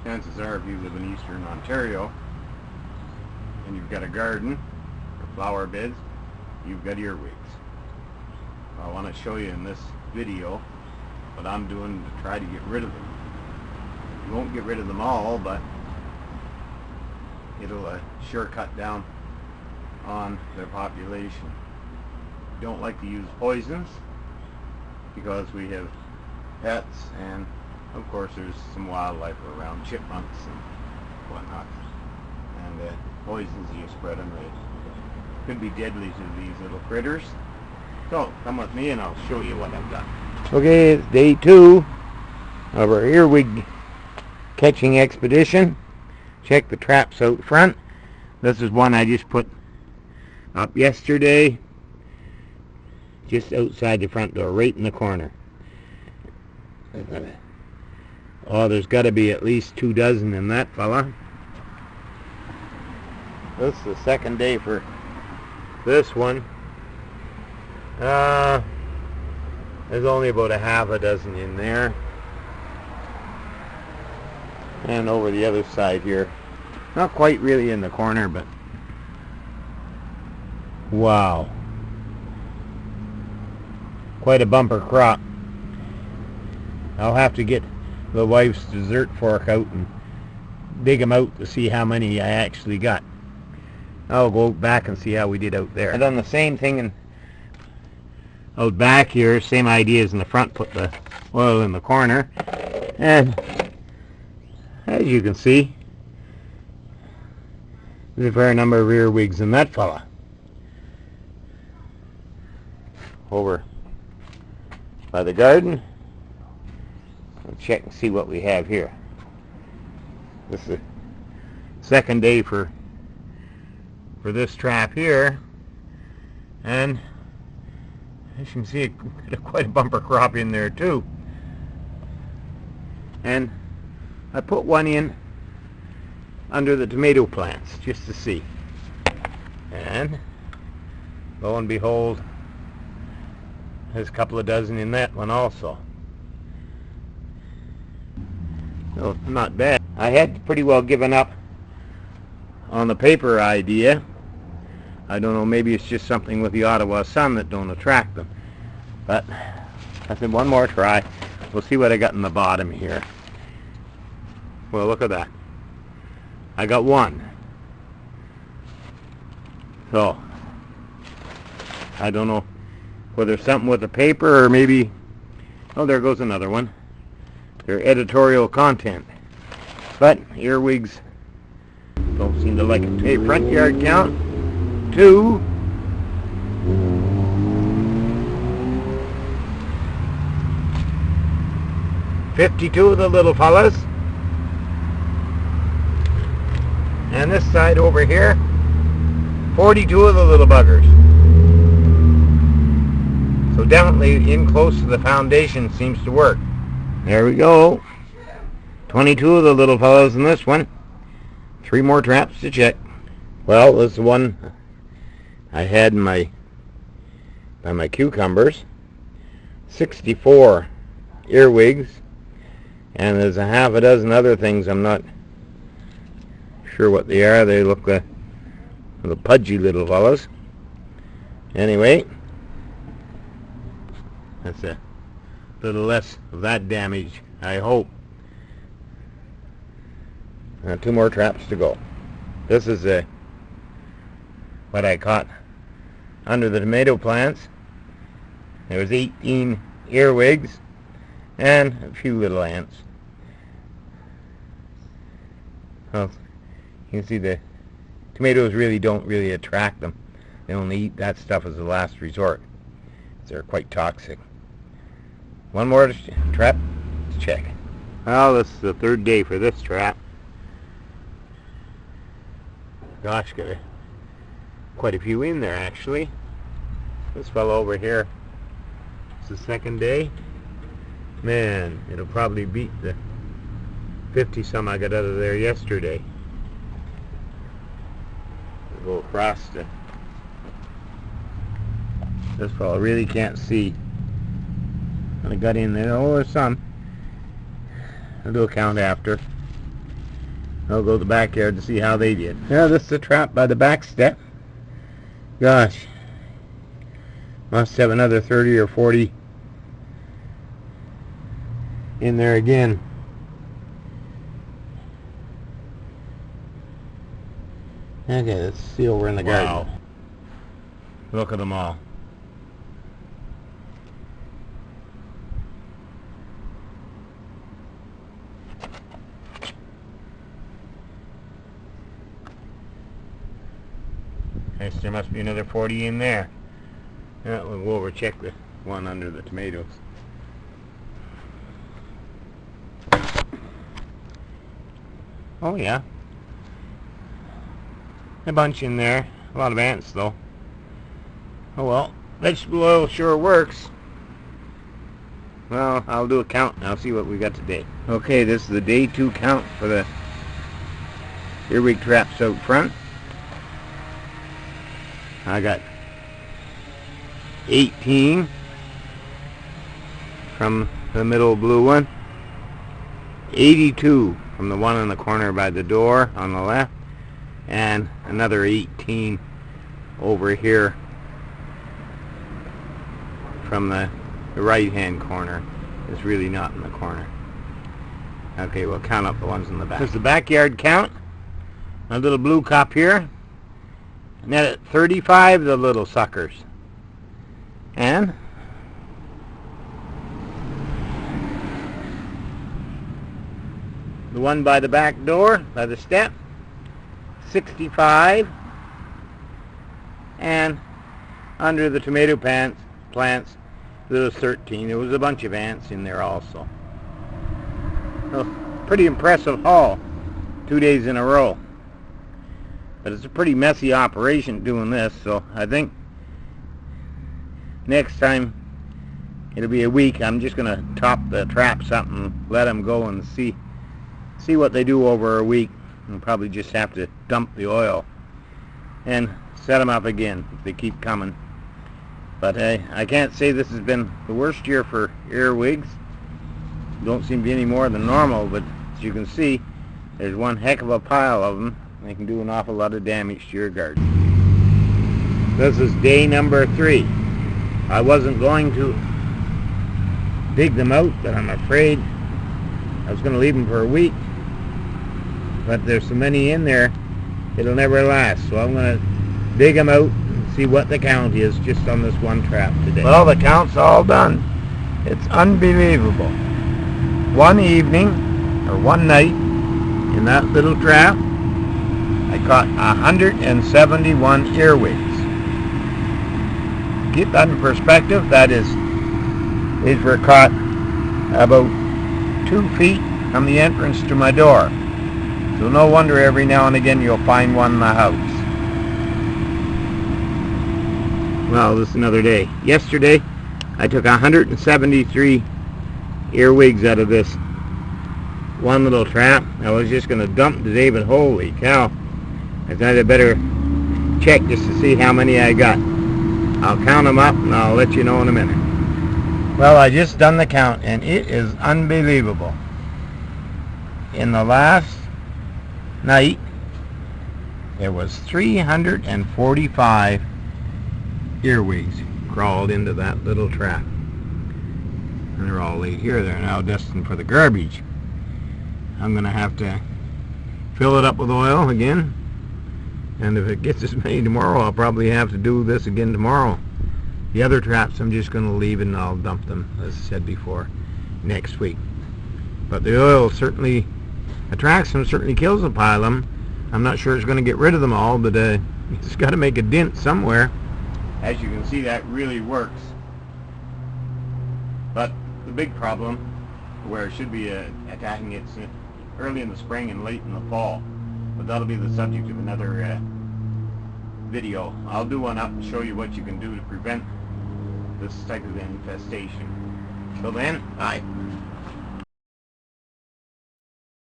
chances are if you live in eastern Ontario and you've got a garden or flower beds, you've got earwigs. I want to show you in this video what I'm doing to try to get rid of them. You won't get rid of them all, but it'll sure cut down on their population. We don't like to use poisons because we have pets, and of course there's some wildlife around, chipmunks and whatnot, and poisons, you spread them, they could be deadly to these little critters. So come with me and I'll show you what I've done. Okay, it's day 2 of our earwig catching expedition. Check the traps out front. This is one I just put up yesterday, just outside the front door, right in the corner. Oh, there's got to be at least 2 dozen in that fella. This is the second day for this one. There's only about a half a dozen in there. And over the other side here, not quite really in the corner, but wow, quite a bumper crop. I'll have to get the wife's dessert fork out and dig them out to see how many I actually got. I'll go back and see how we did out there. I've done the same thing out back here, same idea as in the front, put the oil in the corner, and as you can see, there's a fair number of earwigs in that fella. Over by the garden, we'll check and see what we have here. This is the second day for this trap here, and as you can see, quite a bumper crop in there too. And I put one in under the tomato plants just to see, and lo and behold, there's a couple of dozen in that one also. So not bad. I had pretty well given up on the paper idea. I don't know, maybe it's just something with the Ottawa sun that don't attract them. But I said one more try. We'll see what I got in the bottom here. Well, look at that. I got one. So I don't know whether something with the paper or maybe, oh, there goes another one. They're editorial content. But earwigs don't seem to like it. Okay, front yard count 2. $52 of the little fellas. And this side over here, 42 of the little buggers. So definitely in close to the foundation seems to work. There we go. 22 of the little fellows in this one. 3 more traps to check. Well, this is one I had in by my cucumbers. 64 earwigs. And there's a half a dozen other things. I'm not sure what they are. They look like the pudgy little fellows. Anyway, that's a little less of that damage, I hope. 2 more traps to go. This is what I caught under the tomato plants. There was 18 earwigs and a few little ants. Well, you can see the tomatoes really don't attract them. They only eat that stuff as a last resort. They're quite toxic. One more trap to check. Well, this is the 3rd day for this trap. Gosh, got quite a few in there actually. This fellow over here, it's the 2nd day. Man, it'll probably beat the 50 some I got out of there yesterday. I'll go across to this fellow. Really can't see. And I got in there. Oh, there's some. I'll do a count after. I'll go to the backyard to see how they did. Yeah, this is a trap by the back step. Gosh, must have another 30 or 40 in there again. Okay, let's see over in the garden. Look at them all. Yes, there must be another 40 in there. Yeah, we'll over-check the one under the tomatoes. Oh yeah, a bunch in there. A lot of ants though. Oh well, vegetable oil sure works. Well, I'll do a count and I'll see what we got today. Okay, this is the day 2 count for the earwig traps out front. I got 18 from the middle blue one, 82 from the one in the corner by the door on the left, and another 18 over here from the right hand corner. It's really not in the corner. Okay, we'll count up the ones in the back. There's the backyard count. A little blue cup here. And then at 35, the little suckers. And the one by the back door, by the step, 65. And under the tomato plants, there was 13. There was a bunch of ants in there also. So, pretty impressive haul, 2 days in a row. But it's a pretty messy operation doing this, so I think next time it'll be a week. I'm just going to top the traps up and let them go and see what they do over a week. And probably just have to dump the oil and set them up again if they keep coming. But I can't say this has been the worst year for earwigs. Don't seem to be any more than normal, but as you can see, there's one heck of a pile of them. They can do an awful lot of damage to your garden. This is day number 3. I wasn't going to dig them out, but I'm afraid I was going to leave them for a week. But there's so many in there, it'll never last. So I'm going to dig them out and see what the count is just on this one trap today. Well, the count's all done. It's unbelievable. One evening, or one night, in that little trap, I caught 171 earwigs. Keep that in perspective, that is, these were caught about 2 feet from the entrance to my door. So no wonder every now and again you'll find one in the house. Well, this is another day. Yesterday, I took 173 earwigs out of this one little trap. I was just going to dump today, but holy cow. I thought I'd better check just to see how many I got. I'll count them up and I'll let you know in a minute. Well, I just done the count and it is unbelievable. In the last night, there was 345 earwigs crawled into that little trap. And they're all laid here. They're now destined for the garbage. I'm going to have to fill it up with oil again. And if it gets as many tomorrow, I'll probably have to do this again tomorrow. The other traps I'm just going to leave and I'll dump them, as I said before, next week. But the oil certainly attracts them, certainly kills a pile of them. I'm not sure it's going to get rid of them all, but it's got to make a dent somewhere. As you can see, that really works. But the big problem, where it should be attacking it early in the spring and late in the fall. But that'll be the subject of another video. I'll do one up and show you what you can do to prevent this type of infestation. Till then, bye.